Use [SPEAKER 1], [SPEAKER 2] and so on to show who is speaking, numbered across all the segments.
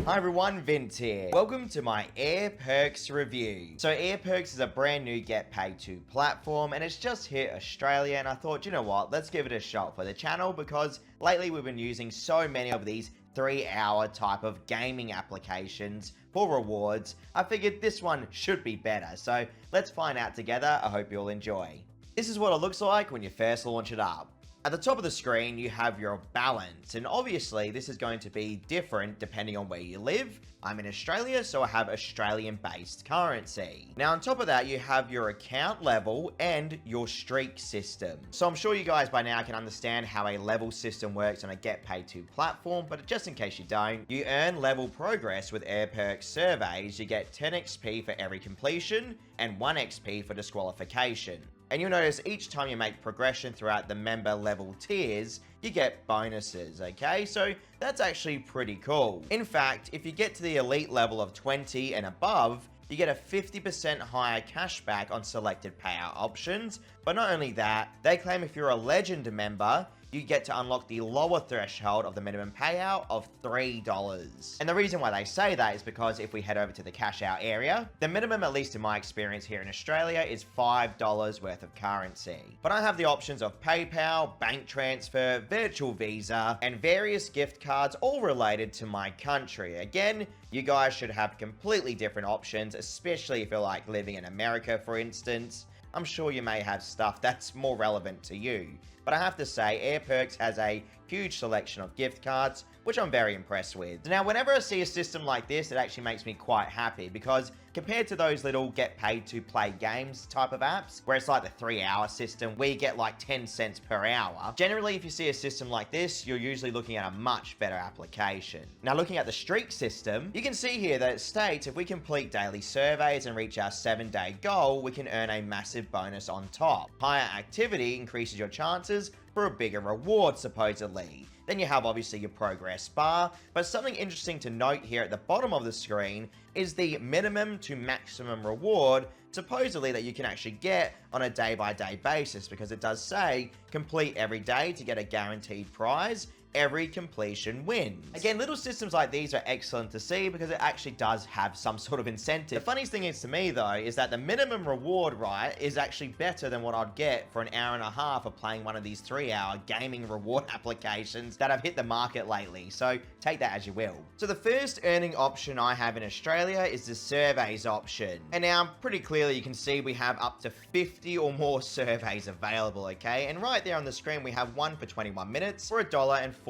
[SPEAKER 1] Hi everyone, Vince here. Welcome to my AirPerks review. So AirPerks is a brand new get paid to platform and it's just hit Australia, and I thought, you know what, let's give it a shot for the channel because lately we've been using so many of these 3-hour type of gaming applications for rewards. I figured this one should be better. So let's find out together. I hope you'll enjoy. This is what it looks like when you first launch it up. At the top of the screen, you have your balance, and obviously this is going to be different depending on where you live. I'm in Australia, so I have Australian-based currency. Now, on top of that, you have your account level and your streak system. So I'm sure you guys by now can understand how a level system works on a get paid to platform, but just in case you don't, you earn level progress with AirPerks surveys. You get 10 XP for every completion and 1 XP for disqualification. And you'll notice each time you make progression throughout the member level tiers, you get bonuses, okay? So that's actually pretty cool. In fact, if you get to the elite level of 20 and above, you get a 50% higher cashback on selected payout options. But not only that, they claim if you're a legend member, you get to unlock the lower threshold of the minimum payout of $3. And the reason why they say that is because if we head over to the cash out area, the minimum, at least in my experience here in Australia, is $5 worth of currency. But I have the options of PayPal, bank transfer, virtual Visa, and various gift cards all related to my country. Again, you guys should have completely different options, especially if you're like living in America, for instance. I'm sure you may have stuff that's more relevant to you. But I have to say, AirPerks has a huge selection of gift cards, which I'm very impressed with. Now, whenever I see a system like this, it actually makes me quite happy because compared to those little get paid to play games type of apps, where it's like the 3-hour system where you get like 10 cents per hour, generally if you see a system like this, you're usually looking at a much better application. Now, looking at the streak system, you can see here that it states if we complete daily surveys and reach our 7-day goal, we can earn a massive bonus on top. Higher activity increases your chances for a bigger reward, supposedly. Then you have obviously your progress bar, but something interesting to note here at the bottom of the screen is the minimum to maximum reward, supposedly that you can actually get on a day-by-day basis, because it does say complete every day to get a guaranteed prize. Every completion wins. Again, little systems like these are excellent to see because it actually does have some sort of incentive. The funniest thing is to me though, is that the minimum reward, right, is actually better than what I'd get for an hour and a half of playing one of these 3-hour gaming reward applications that have hit the market lately. So take that as you will. So the first earning option I have in Australia is the surveys option. And now pretty clearly you can see we have up to 50 or more surveys available, okay? And right there on the screen, we have one for 21 minutes for $1.43.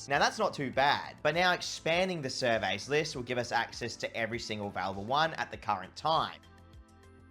[SPEAKER 1] Now that's not too bad, but now expanding the surveys list will give us access to every single available one at the current time.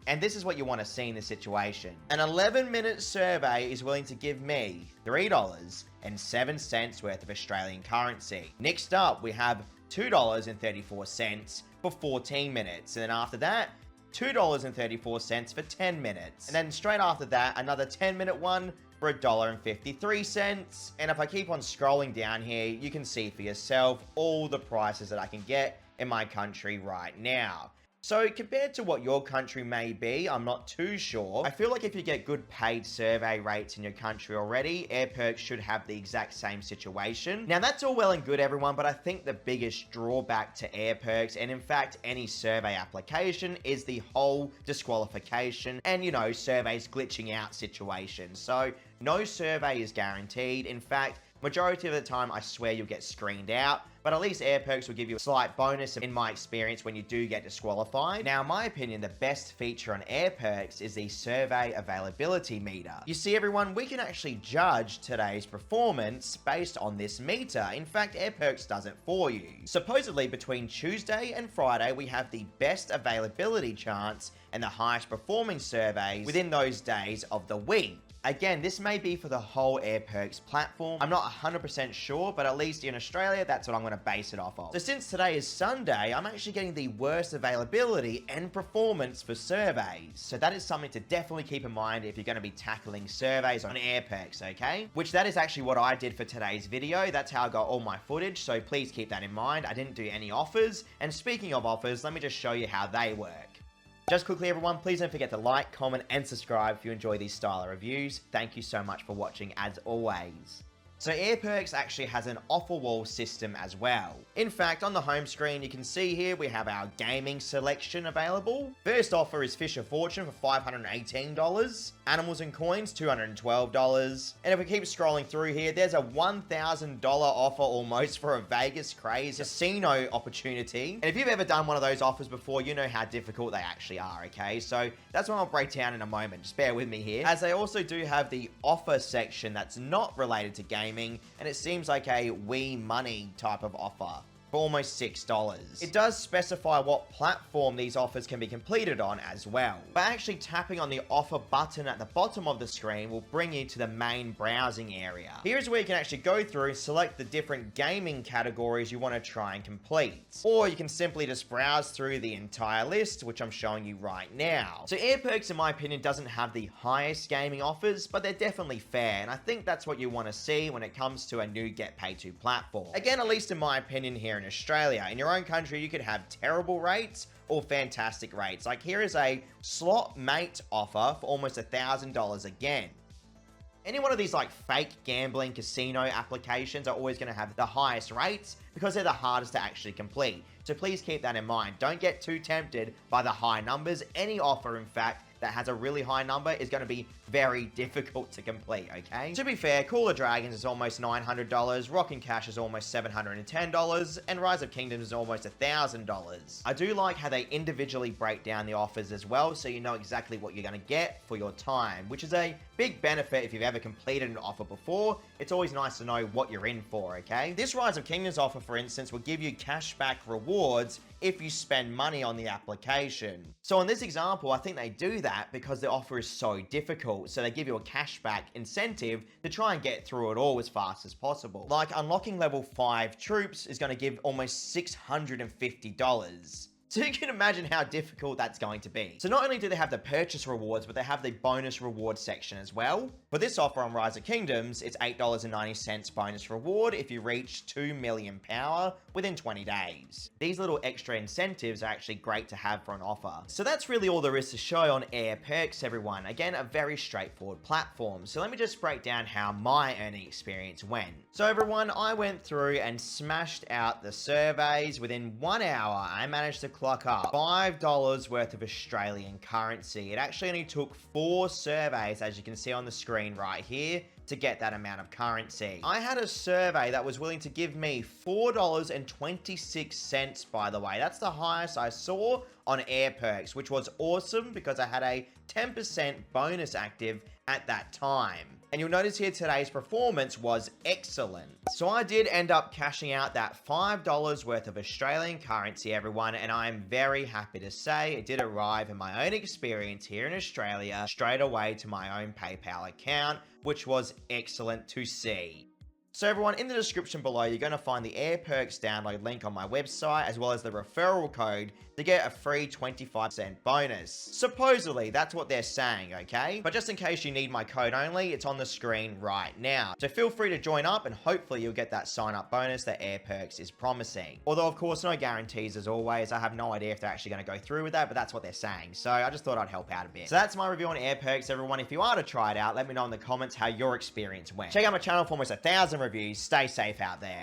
[SPEAKER 1] And this is what you want to see in this situation. An 11-minute survey is willing to give me $3.07 worth of Australian currency. Next up, we have $2.34 for 14 minutes. And then after that, $2.34 for 10 minutes. And then straight after that, another 10-minute one for $1.53. And if I keep on scrolling down here, you can see for yourself all the prices that I can get in my country right now. So compared to what your country may be, I'm not too sure. I feel like if you get good paid survey rates in your country already, AirPerks should have the exact same situation. Now that's all well and good, everyone, but I think the biggest drawback to AirPerks, and in fact any survey application, is the whole disqualification and, you know, surveys glitching out situation. So no survey is guaranteed. In fact, majority of the time, I swear you'll get screened out, but at least AirPerks will give you a slight bonus in my experience when you do get disqualified. Now, in my opinion, the best feature on AirPerks is the survey availability meter. You see, everyone, we can actually judge today's performance based on this meter. In fact, AirPerks does it for you. Supposedly, between Tuesday and Friday, we have the best availability chance and the highest performing surveys within those days of the week. Again, this may be for the whole AirPerks platform. I'm not 100% sure, but at least in Australia, that's what I'm going to base it off of. So since today is Sunday, I'm actually getting the worst availability and performance for surveys. So that is something to definitely keep in mind if you're going to be tackling surveys on AirPerks, okay? Which that is actually what I did for today's video. That's how I got all my footage, so please keep that in mind. I didn't do any offers. And speaking of offers, let me just show you how they work. Just quickly, everyone, please don't forget to like, comment, and subscribe if you enjoy these style of reviews. Thank you so much for watching, as always. So AirPerks actually has an Offerwall system as well. In fact, on the home screen, you can see here we have our gaming selection available. First offer is Fish of Fortune for $518, Animals and Coins $212, and if we keep scrolling through here, there's a $1,000 offer almost for a Vegas Craze casino opportunity. And if you've ever done one of those offers before, you know how difficult they actually are, okay? So that's what I'll break down in a moment. Just bear with me here. As they also do have the offer section that's not related to gaming, and it seems like a Wii Money type of offer for almost $6. It does specify what platform these offers can be completed on as well. But actually tapping on the offer button at the bottom of the screen will bring you to the main browsing area. Here's where you can actually go through and select the different gaming categories you want to try and complete. Or you can simply just browse through the entire list, which I'm showing you right now. So AirPerks, in my opinion, doesn't have the highest gaming offers, but they're definitely fair, and I think that's what you want to see when it comes to a new get paid to platform. Again, at least in my opinion here in Australia. In your own country, you could have terrible rates or fantastic rates. Like here is a slot mate offer for almost $1,000 again. Any one of these like fake gambling casino applications are always going to have the highest rates because they're the hardest to actually complete. So please keep that in mind. Don't get too tempted by the high numbers. Any offer, in fact, that has a really high number is going to be very difficult to complete, okay? To be fair, Cooler Dragons is almost $900, Rockin' Cash is almost $710, and Rise of Kingdoms is almost $1,000. I do like how they individually break down the offers as well, so you know exactly what you're going to get for your time, which is a big benefit if you've ever completed an offer before. It's always nice to know what you're in for, okay? This Rise of Kingdoms offer, for instance, will give you cashback rewards if you spend money on the application. So in this example, I think they do that because the offer is so difficult. So they give you a cashback incentive to try and get through it all as fast as possible. Like unlocking level 5 troops is going to give almost $650. So you can imagine how difficult that's going to be. So not only do they have the purchase rewards, but they have the bonus reward section as well. For this offer on Rise of Kingdoms, it's $8.90 bonus reward if you reach 2 million power within 20 days. These little extra incentives are actually great to have for an offer. So that's really all there is to show on AirPerks, everyone. Again, a very straightforward platform. So let me just break down how my earning experience went. So everyone, I went through and smashed out the surveys. Within 1 hour, I managed to clock up $5 worth of Australian currency. It actually only took 4 surveys, as you can see on the screen right here, to get that amount of currency. I had a survey that was willing to give me $4.26, by the way. That's the highest I saw on AirPerks, which was awesome because I had a 10% bonus active at that time. And you'll notice here today's performance was excellent. So I did end up cashing out that $5 worth of Australian currency, everyone, and I'm very happy to say it did arrive in my own experience here in Australia straight away to my own PayPal account, which was excellent to see. So everyone, in the description below, you're going to find the AirPerks download link on my website, as well as the referral code to get a free 25% bonus. Supposedly, that's what they're saying, okay? But just in case you need my code only, it's on the screen right now. So feel free to join up and hopefully you'll get that sign-up bonus that AirPerks is promising. Although, of course, no guarantees as always. I have no idea if they're actually going to go through with that, but that's what they're saying. So I just thought I'd help out a bit. So that's my review on AirPerks, everyone. If you are to try it out, let me know in the comments how your experience went. Check out my channel for almost 1,000 reviews. Stay safe out there.